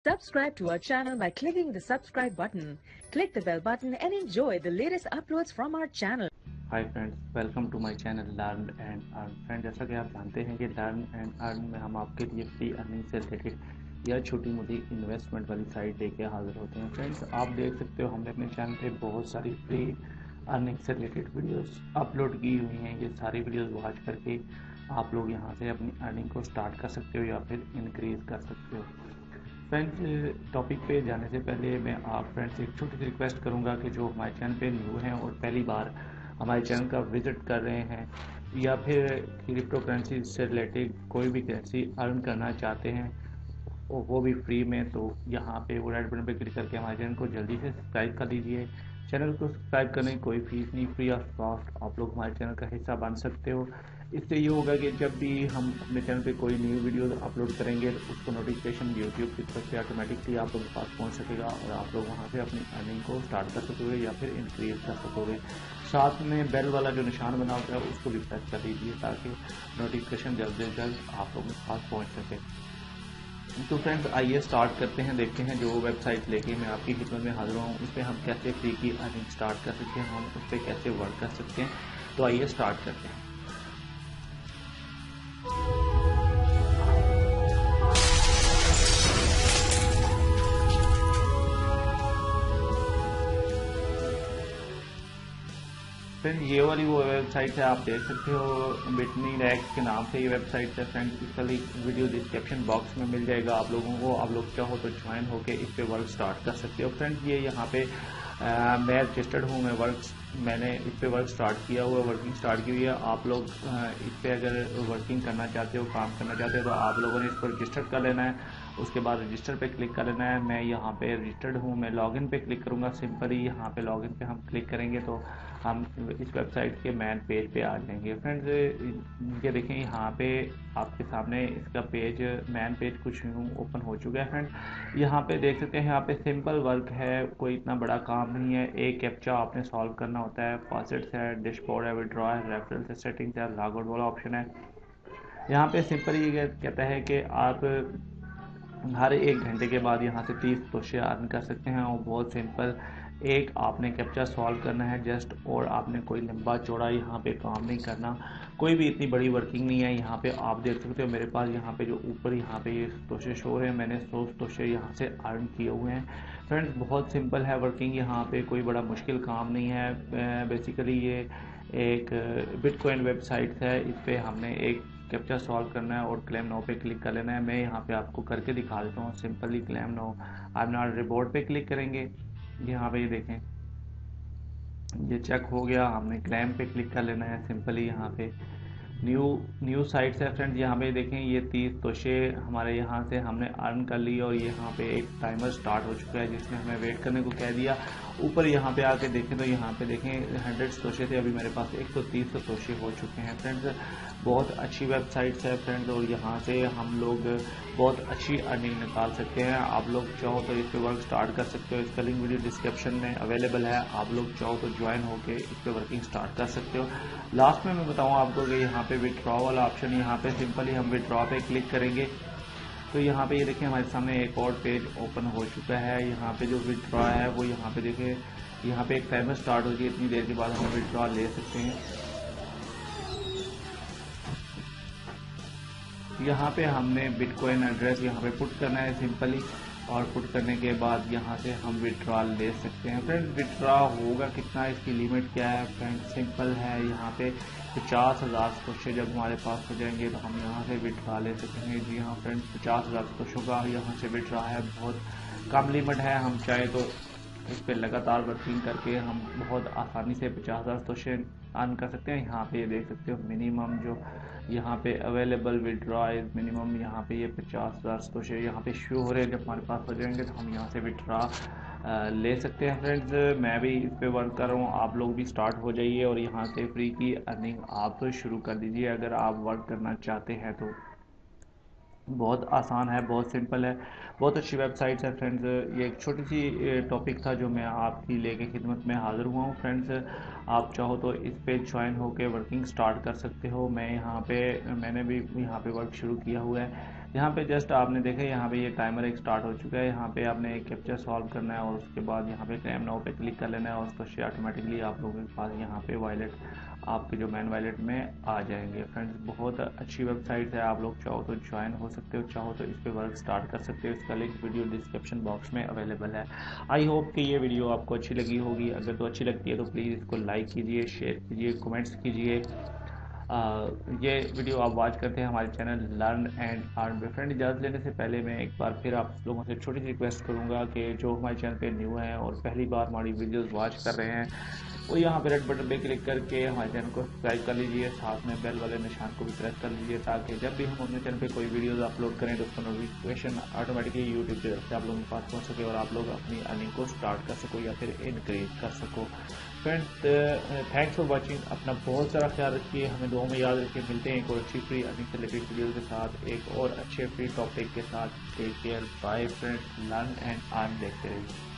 Subscribe to our channel by clicking the subscribe button. Click the bell button and enjoy the latest uploads from our channel. Hi friends, welcome to my channel learn and earn. Friend, जैसा कि आप जानते हैं कि learn and earn में हम आपके लिए फ्री अर्निंग से रिलेटेड या छोटी मोटी इन्वेस्टमेंट वाली साइट लेके हाजिर होते हैं। फ्रेंड्स, आप देख सकते हो हमने अपने चैनल पे बहुत सारी फ्री अर्निंग से रिलेटेड वीडियोस अपलोड की हुई हैं। ये सारी वीडियोस वॉच करके आप लोग यहाँ से अपनी अर्निंग को स्टार्ट कर सकते हो या फिर इंक्रीज़ कर सकते हो। फ्रेंड्स, टॉपिक पे जाने से पहले मैं आप फ्रेंड्स एक छोटी सी रिक्वेस्ट करूँगा कि जो हमारे चैनल पे न्यू हैं और पहली बार हमारे चैनल का विजिट कर रहे हैं या फिर क्रिप्टो करेंसी से रिलेटेड कोई भी करेंसी अर्न करना चाहते हैं और वो भी फ्री में, तो यहाँ पे वो रेड बटन पे क्लिक करके हमारे चैनल को जल्दी से सब्सक्राइब कर लीजिए। चैनल को सब्सक्राइब करने की कोई फीस नहीं, फ्री ऑफ कॉस्ट आप लोग हमारे चैनल का हिस्सा बन सकते हो। इससे ये होगा कि जब भी हम अपने चैनल पे कोई न्यू वीडियो अपलोड करेंगे तो उसको नोटिफिकेशन यूट्यूब की तरफ से ऑटोमेटिकली आप लोगों के पास पहुंच सकेगा और आप लोग वहां से अपनी अर्निंग को स्टार्ट कर सकोगे या फिर इंक्रीज कर सकोगे। साथ में बेल वाला जो निशान बना होता है उसको भी प्रेस कर दीजिए ताकि नोटिफिकेशन जल्द से जल्द आप लोगों के पास पहुँच सके। तो फ्रेंड्स, आइए स्टार्ट करते हैं, देखते हैं जो वेबसाइट लेके मैं आपकी खिदमत में हाजिर हूँ उस पर हम कैसे फ्री की अर्निंग स्टार्ट कर सकते हैं, हम उस पर कैसे वर्क कर सकते हैं। तो आइए स्टार्ट करते हैं। फ्रेंड, ये वाली वो वेबसाइट है, आप देख सकते हो बिटनी रैक्स के नाम से ये वेबसाइट है। फ्रेंड, इसका वीडियो डिस्क्रिप्शन बॉक्स में मिल जाएगा आप लोगों को। आप लोग चाहो तो ज्वाइन होके इस पे वर्क स्टार्ट कर सकते हो। फ्रेंड, ये यहाँ पे मैं रजिस्टर्ड हूँ, मैंने इस पे वर्क स्टार्ट किया हुआ, वर्किंग स्टार्ट की हुई है। आप लोग इस पे अगर वर्किंग करना चाहते हो, काम करना चाहते हो, तो आप लोगों ने इस पर रजिस्टर कर लेना है। उसके बाद रजिस्टर पे क्लिक कर लेना है। मैं यहाँ पे रजिस्टर्ड हूँ, मैं लॉगिन पे क्लिक करूँगा। सिंपली यहाँ पे लॉगिन पे हम क्लिक करेंगे तो हम इस वेबसाइट के मैन पेज पे आ जाएंगे। फ्रेंड्स, ये देखें यहाँ पे आपके सामने इसका पेज, मैन पेज कुछ यूँ ओपन हो चुका है। फ्रेंड, यहाँ पे देख सकते हैं, यहाँ पे सिंपल वर्क है, कोई इतना बड़ा काम नहीं है। एक कैप्चा आपने सॉल्व करना होता है, फॉसेट्स है, डैशबोर्ड है, विड्रॉ है, रेफरेंस है, सेटिंग्स है, लॉग आउट वाला ऑप्शन है। यहाँ पे सिंपल ये कहता है कि आप हर 1 घंटे के बाद यहाँ से 30 तोशे अर्न कर सकते हैं। और बहुत सिंपल, एक आपने कैप्चा सॉल्व करना है जस्ट, और आपने कोई लंबा चौड़ा यहाँ पे काम नहीं करना, कोई भी इतनी बड़ी वर्किंग नहीं है। यहाँ पे आप देख सकते हो मेरे पास यहाँ पे जो ऊपर यहाँ पे ये तोशे शो रहे हैं, मैंने 100 तोशे यहाँ से अर्न किए हुए हैं। फ्रेंड्स, बहुत सिंपल है वर्किंग, यहाँ पे कोई बड़ा मुश्किल काम नहीं है। बेसिकली ये एक बिटकॉइन वेबसाइट है, इस पर हमने एक कैप्चा सॉल्व करना है और क्लेम नो पे क्लिक कर लेना है। मैं यहाँ पे आपको करके दिखा देता हूँ। Simply claim no I am not report पे क्लिक करेंगे। यहाँ पे ये देखें, ये चेक हो गया। हमने क्लेम पे क्लिक कर लेना है। सिंपली यहाँ पे न्यू साइट्स है। फ्रेंड्स, यहाँ पे देखें, ये 30 तोशे हमारे यहाँ से हमने अर्न कर ली और यहाँ पे एक टाइमर स्टार्ट हो चुका है जिसने हमें वेट करने को कह दिया। ऊपर यहाँ पे आके देखें तो यहाँ पे देखें 100 तोशे थे, अभी मेरे पास 130 तोशे हो चुके हैं। फ्रेंड्स, बहुत अच्छी वेबसाइट्स है फ्रेंड्स, और यहाँ से हम लोग बहुत अच्छी अर्निंग निकाल सकते हैं। आप लोग चाहो तो इस पर वर्क स्टार्ट कर सकते हो। इसका लिंक वीडियो डिस्क्रिप्शन में अवेलेबल है, आप लोग चाहो तो ज्वाइन होकर इस पर वर्किंग स्टार्ट कर सकते हो। लास्ट में मैं बताऊँ आपको कि यहाँ पे विड्रॉ वाला ऑप्शन, यहाँ पे सिंपली हम विड्रॉ पे क्लिक करेंगे तो यहाँ पे ये देखें हमारे सामने एक और पेज ओपन हो चुका है। यहाँ पे जो विड्रॉ है वो यहाँ पे देखें, यहाँ पे एक टाइमर स्टार्ट होगी, इतनी देर के बाद हम विड्रॉ ले सकते हैं। यहाँ पे हमने बिटकॉइन एड्रेस यहाँ पे पुट करना है सिंपली, और पुट करने के बाद यहाँ से हम विड्रॉ ले सकते हैं। फ्रेंड, विड्रॉ होगा कितना, इसकी लिमिट क्या है? फ्रेंड, सिंपल है, यहाँ पे 50,000 तोशे जब हमारे पास हो जाएंगे तो हम यहाँ से विड्रॉ ले सकेंगे। जी हाँ फ्रेंड, 50,000 तोशों का यहाँ से विड्रॉ है। बहुत कम लिमिट है, हम चाहे तो इस पर लगातार वर्किंग करके हम बहुत आसानी से 50,000 तोशे अर्न कर सकते हैं। यहाँ पे ये देख सकते हो मिनिमम जो यहाँ पे अवेलेबल विड्रॉ इज मिनिमम, यहाँ पे ये 50,000 तोशे यहाँ पे शो हो रहे हैं। जब हमारे पास हो जाएंगे तो हम यहाँ से विड्रॉ ले सकते हैं। फ्रेंड्स, मैं भी इस पे वर्क कर रहा हूँ, आप लोग भी स्टार्ट हो जाइए और यहाँ से फ्री की अर्निंग आप शुरू कर दीजिए अगर आप वर्क करना चाहते हैं तो। बहुत आसान है, बहुत सिंपल है, बहुत अच्छी वेबसाइट है। फ्रेंड्स, ये एक छोटी सी टॉपिक था जो मैं आपकी लेके खिदमत में हाज़िर हुआ हूँ। फ्रेंड्स, आप चाहो तो इस पे ज्वाइन होकर वर्किंग स्टार्ट कर सकते हो। मैंने भी यहाँ पे वर्क शुरू किया हुआ है। यहाँ पे जस्ट आपने देखा यहाँ पे ये टाइमर एक स्टार्ट हो चुका है। यहाँ पे आपने कैप्चा सॉल्व करना है और उसके बाद यहाँ पे क्लेम नाउ पे क्लिक कर लेना है और उसको शेयर ऑटोमेटिकली आप लोगों के पास यहाँ पे वॉलेट आपके जो मेन वॉलेट में आ जाएंगे। फ्रेंड्स बहुत अच्छी वेबसाइट है, आप लोग चाहो तो ज्वाइन हो सकते हो, चाहो तो इस पे वर्क स्टार्ट कर सकते हो। इसका लिंक वीडियो डिस्क्रिप्शन बॉक्स में अवेलेबल है। आई होप कि ये वीडियो आपको अच्छी लगी होगी। अगर तो अच्छी लगती है तो प्लीज़ इसको लाइक कीजिए, शेयर कीजिए, कमेंट्स कीजिए। ये वीडियो आप वॉच करते हैं हमारे चैनल लर्न एंड अर्न में। फ्रेंड इजाज़त लेने से पहले मैं एक बार फिर आप लोगों से छोटी सी रिक्वेस्ट करूंगा कि जो हमारे चैनल पे न्यू हैं और पहली बार हमारी वीडियोस वॉच कर रहे हैं वो यहाँ पे रेड बटन पे क्लिक करके हमारे चैनल को सब्सक्राइब कर लीजिए, साथ में बेल वाले निशान को भी प्रेस कर लीजिए ताकि जब भी हम अपने चैनल पे कोई वीडियोस अपलोड करें तो उसका नोटिफिकेशन ऑटोमेटिकली यूट्यूब की तरफ से आप लोगों के पास पहुँच सके और आप लोग अपनी अर्निंग को स्टार्ट कर सको या फिर इनक्रीज कर सको। Friends thanks for watching. अपना बहुत सारा ख्याल रखिए, हमें दुआ में याद रखिए। मिलते हैं एक और अच्छी फ्री अर्निंग से रिलेटेड वीडियो के साथ, एक और अच्छे फ्री टॉपिक के साथ। Take care, bye friends. Learn and earn देखते रहिए।